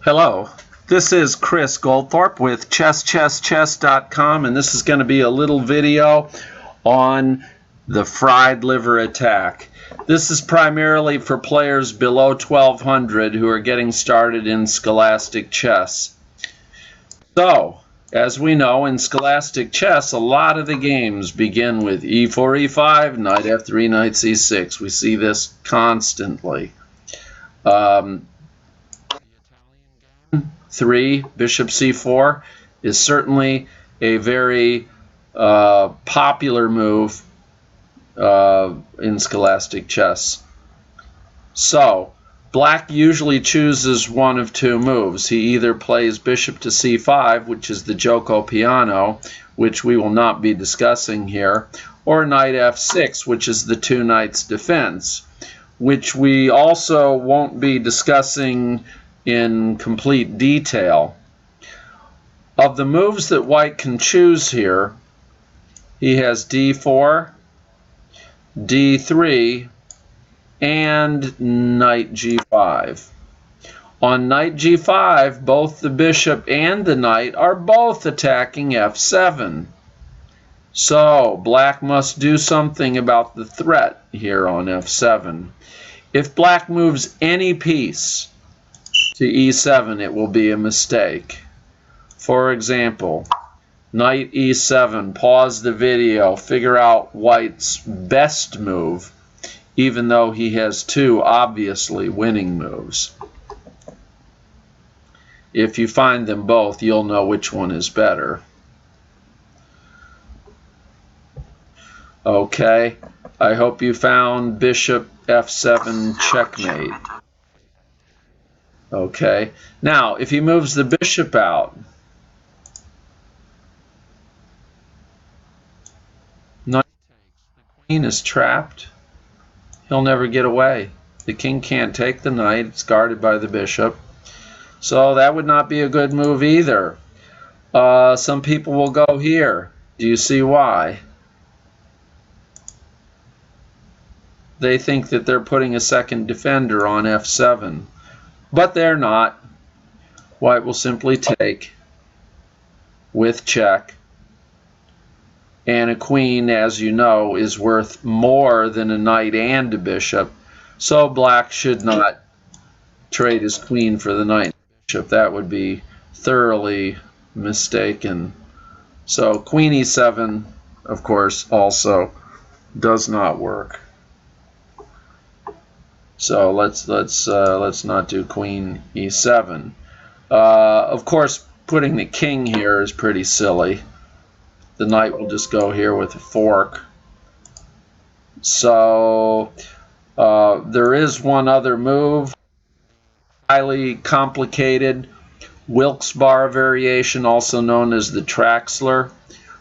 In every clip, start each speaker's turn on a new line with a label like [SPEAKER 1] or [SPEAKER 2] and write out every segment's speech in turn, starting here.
[SPEAKER 1] Hello, this is Chris Goldthorpe with ChessChessChess.com, and this is going to be a little video on the fried liver attack. This is primarily for players below 1200 who are getting started in Scholastic Chess. So, as we know, in Scholastic Chess, a lot of the games begin with e4, e5, knight f3, knight c6. We see this constantly. 3, bishop c4 is certainly a very popular move in Scholastic Chess. So, black usually chooses one of two moves. He either plays bishop to c5, which is the Gioco Piano, which we will not be discussing here, or knight f6, which is the two knights defense, which we also won't be discussing in complete detail. Of the moves that white can choose here, he has d4, d3, and knight g5. On knight g5, both the bishop and the knight are both attacking f7. So black must do something about the threat here on f7. If black moves any piece to e7, it will be a mistake. For example, knight e7, pause the video, figure out white's best move, even though he has two obviously winning moves. If you find them both, you'll know which one is better. Okay, I hope you found bishop f7 checkmate. Okay, now if he moves the bishop out, knight takes, the queen is trapped. He'll never get away. The king can't take the knight, it's guarded by the bishop. So that would not be a good move either. Some people will go here. Do you see why? They think that they're putting a second defender on f7. But they're not. White will simply take with check. And a queen, as you know, is worth more than a knight and a bishop. So black should not trade his queen for the knight and bishop. That would be thoroughly mistaken. So queen e7, of course, also does not work. So let's not do queen e7. Of course, putting the king here is pretty silly. The knight will just go here with a fork. So there is one other move, highly complicated Wilkes-Barre variation, also known as the Traxler.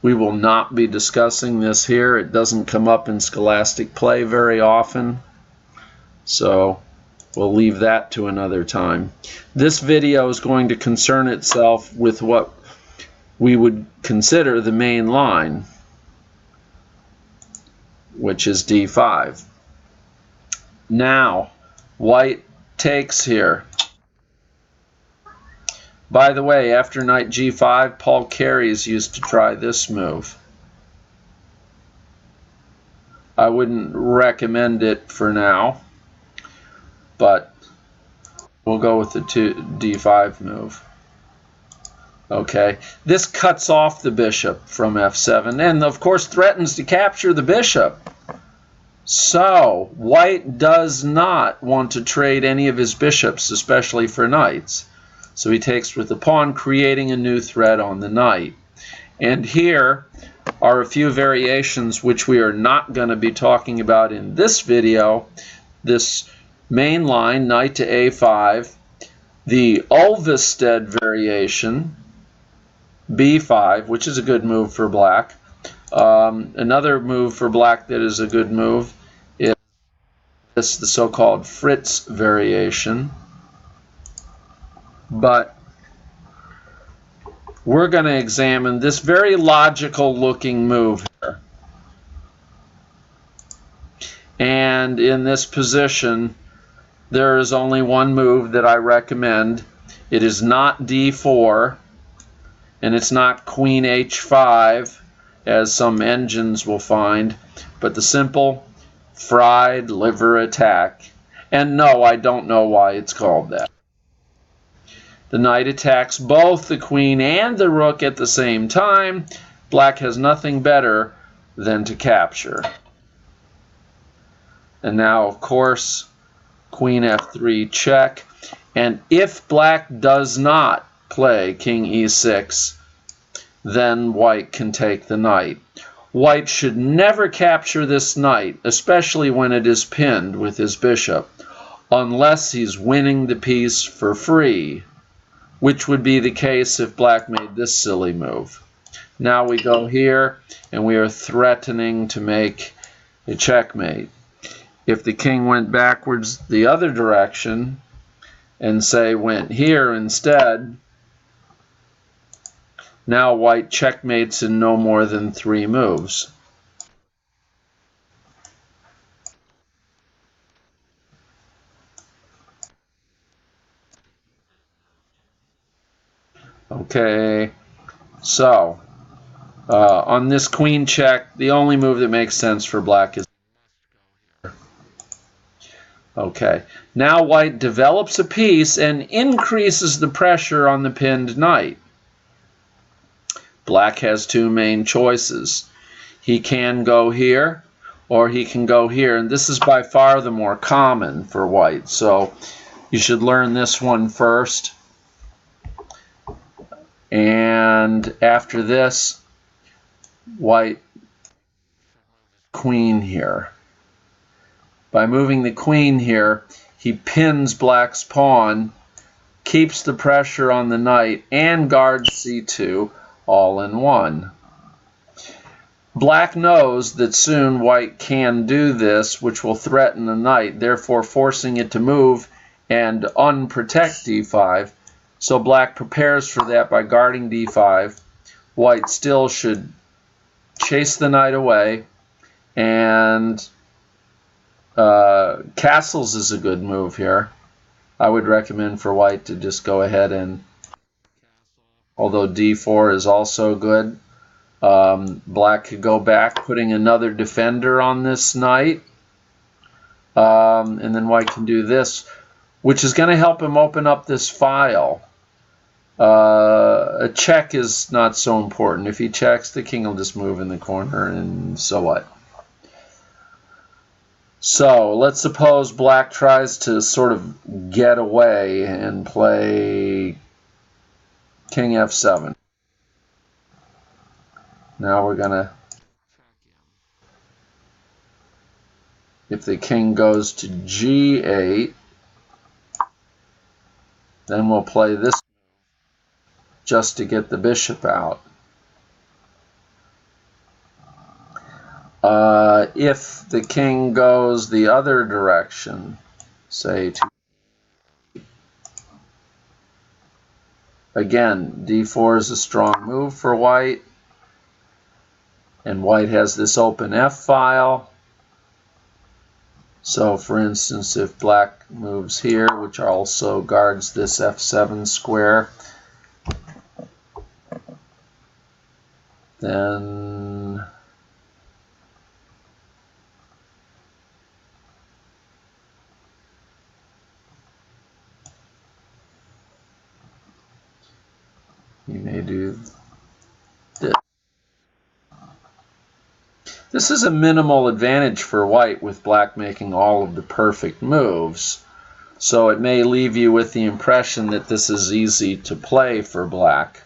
[SPEAKER 1] We will not be discussing this here. It doesn't come up in Scholastic play very often. So we'll leave that to another time. This video is going to concern itself with what we would consider the main line, which is d5. Now, white takes here. By the way, after knight g5, Paul Carey's used to try this move. I wouldn't recommend it for now, but we'll go with the d5 move. Okay, this cuts off the bishop from f7 and of course threatens to capture the bishop. So white does not want to trade any of his bishops, especially for knights. So he takes with the pawn, creating a new threat on the knight. And here are a few variations which we are not going to be talking about in this video. This main line, knight to a5, the Ulvested variation, b5, which is a good move for black. Another move for black that is a good move is the so-called Fritz variation. But we're going to examine this very logical looking move here. And in this position, there is only one move that I recommend, It is not d4, and it's not queen h5, as some engines will find, but the simple fried liver attack. And no, I don't know why it's called that. The knight attacks both the queen and the rook at the same time. Black has nothing better than to capture. And now, of course, queen f3 check. And if black does not play king e6, then white can take the knight. White should never capture this knight, especially when it is pinned with his bishop, unless he's winning the piece for free, which would be the case if black made this silly move. Now we go here, and we are threatening to make a checkmate. If the king went backwards the other direction, and say went here instead, now white checkmates in no more than 3 moves. Okay, so on this queen check, the only move that makes sense for black is here. Okay, now white develops a piece and increases the pressure on the pinned knight. Black has 2 main choices. He can go here, or he can go here, and this is by far the more common for white, so you should learn this one first. And after this, white queen here. By moving the queen here, he pins black's pawn, keeps the pressure on the knight, and guards c2 all in one. Black knows that soon white can do this, which will threaten the knight, therefore forcing it to move and unprotect d5. So black prepares for that by guarding d5. White still should chase the knight away, and castles is a good move here. I would recommend for white to just go ahead and, although d4 is also good, black could go back, putting another defender on this knight, and then white can do this, which is going to help him open up this file. A check is not so important. If he checks, the king will just move in the corner, and so what? So let's suppose black tries to sort of get away and play king f7. Now we're going to, if the king goes to g8, then we'll play this just to get the bishop out. If the king goes the other direction, say to, again, d4 is a strong move for white, and white has this open f file. So for instance, if black moves here, which also guards this f7 square, then you may do this. This is a minimal advantage for white with black making all of the perfect moves. So it may leave you with the impression that this is easy to play for black.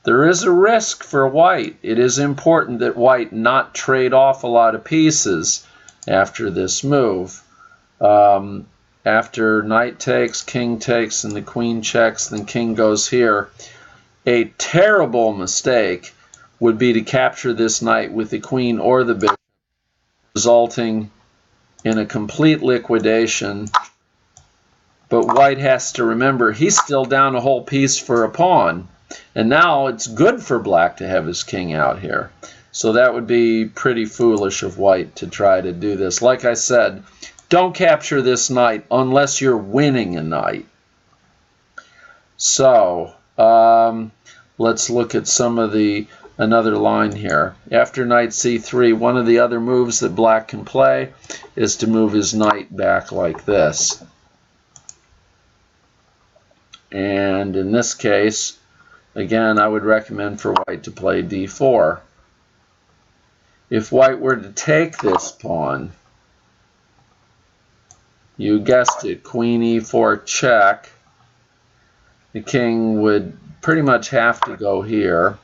[SPEAKER 1] There is a risk for white. It is important that white not trade off a lot of pieces after this move. After knight takes, king takes, and the queen checks, then king goes here. A terrible mistake would be to capture this knight with the queen or the bishop, resulting in a complete liquidation. But white has to remember he's still down a whole piece for a pawn. And now it's good for black to have his king out here. So that would be pretty foolish of white to try to do this. Like I said, don't capture this knight unless you're winning a knight. So let's look at some of another line here. After knight c3, one of the other moves that black can play is to move his knight back like this. And in this case, again, I would recommend for white to play d4. If white were to take this pawn, you guessed it, queen e4 check, the king would pretty much have to go here,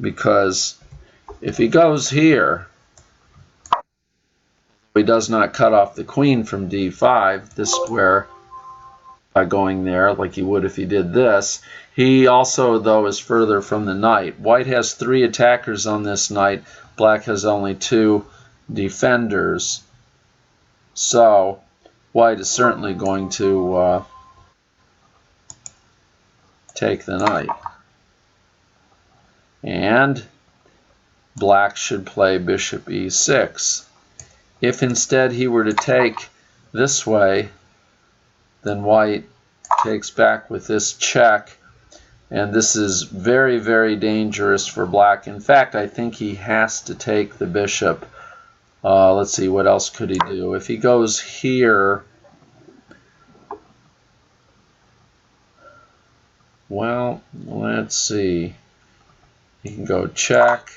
[SPEAKER 1] because if he goes here, he does not cut off the queen from d5, this square, by going there like he would if he did this. He also, though, is further from the knight. White has 3 attackers on this knight. Black has only 2 defenders. So white is certainly going to take the knight. And black should play bishop e6. If instead he were to take this way, then white takes back with this check, and this is very, very dangerous for black. In fact, I think he has to take the bishop. Let's see, what else could he do? If he goes here, well, let's see. He can go check.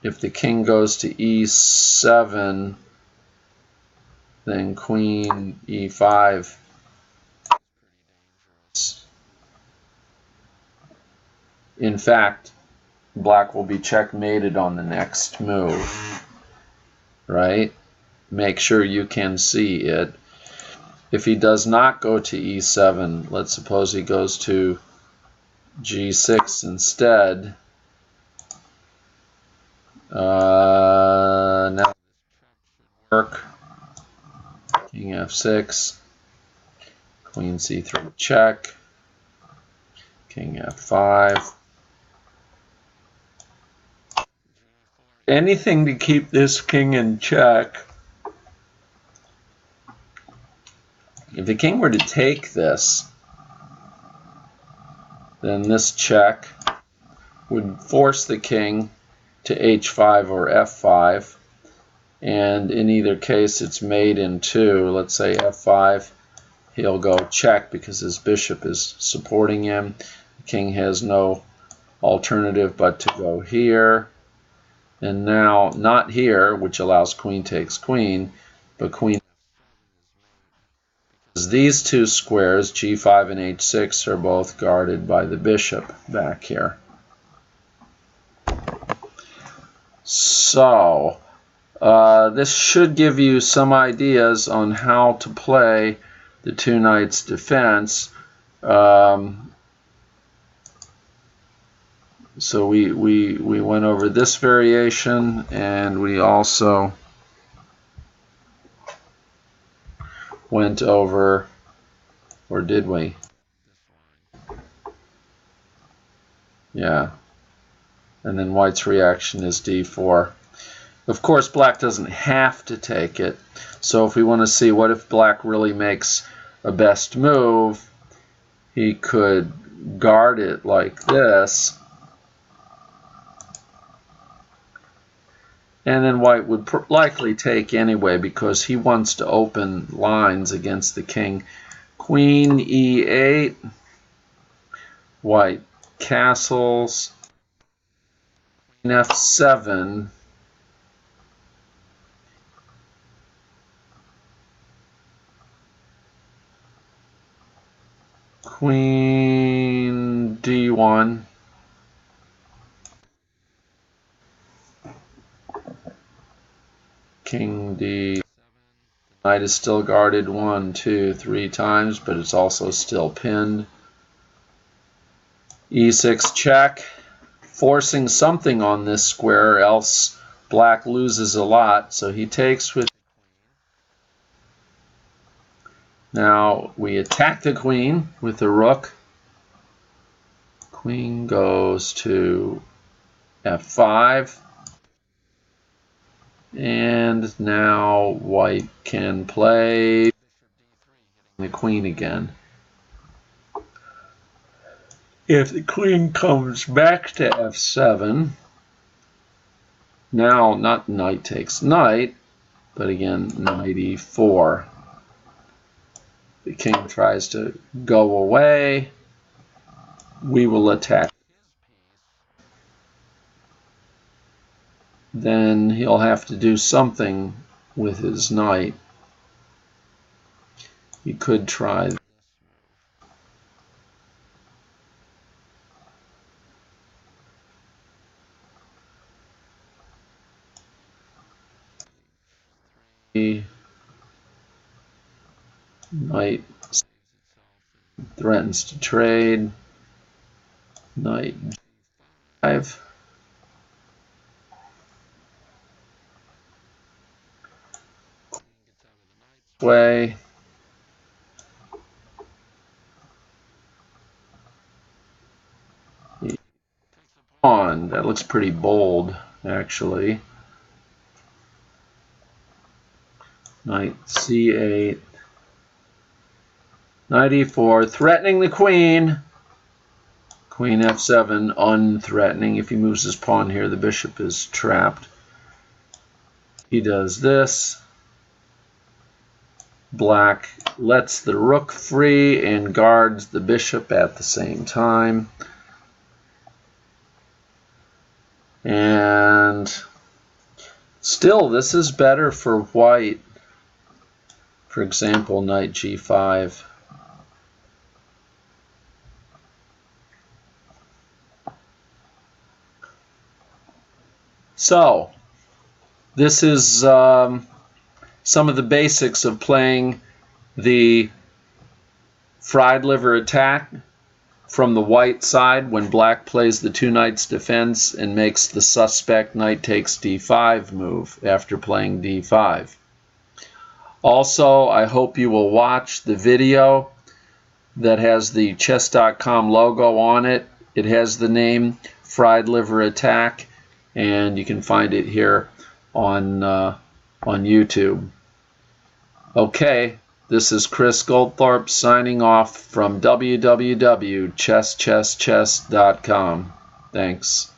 [SPEAKER 1] If the king goes to e7, then queen e5. In fact, black will be checkmated on the next move, right? Make sure you can see it. If he does not go to e7, let's suppose he goes to g6 instead. Now this should work. King f6, queen c3 check, king f5. Anything to keep this king in check. If the king were to take this, then this check would force the king to h5 or f5, and in either case it's made in 2. Let's say f5, he'll go check because his bishop is supporting him. The king has no alternative but to go here, and now not here, which allows queen takes queen, but queen. These two squares, g5 and h6, are both guarded by the bishop back here. So this should give you some ideas on how to play the two knights defense. So we went over this variation, and we also went over, or did we? Yeah. And then white's reaction is d4. Of course, black doesn't have to take it. So if we want to see what if black really makes a best move, he could guard it like this. And then white would likely take anyway because he wants to open lines against the king. Queen e8. White castles. Queen f7. Queen d1. King d. The knight is still guarded 1, 2, 3 times, but it's also still pinned. e6 check, forcing something on this square, else black loses a lot, so he takes with. Now we attack the queen with the rook. Queen goes to f5. And now white can play the queen again. If the queen comes back to f7, now not knight takes knight, but again, knight e4. The king tries to go away. We will attack. Then he'll have to do something with his knight. You could try. Knight threatens to trade. Knight g5. Way. Pawn. That looks pretty bold, actually. Knight c8. Knight e4, threatening the queen. Queen f7, unthreatening. If he moves his pawn here, the bishop is trapped. He does this. Black lets the rook free and guards the bishop at the same time. And still, this is better for white. For example, knight g5. So, this is some of the basics of playing the fried liver attack from the white side when black plays the two knights defense and makes the suspect knight takes d5 move after playing d5. Also, I hope you will watch the video that has the chess.com logo on it. It has the name Fried Liver Attack, and you can find it here on YouTube. Okay, this is Chris Goldthorpe signing off from www.chesschesschess.com. Thanks.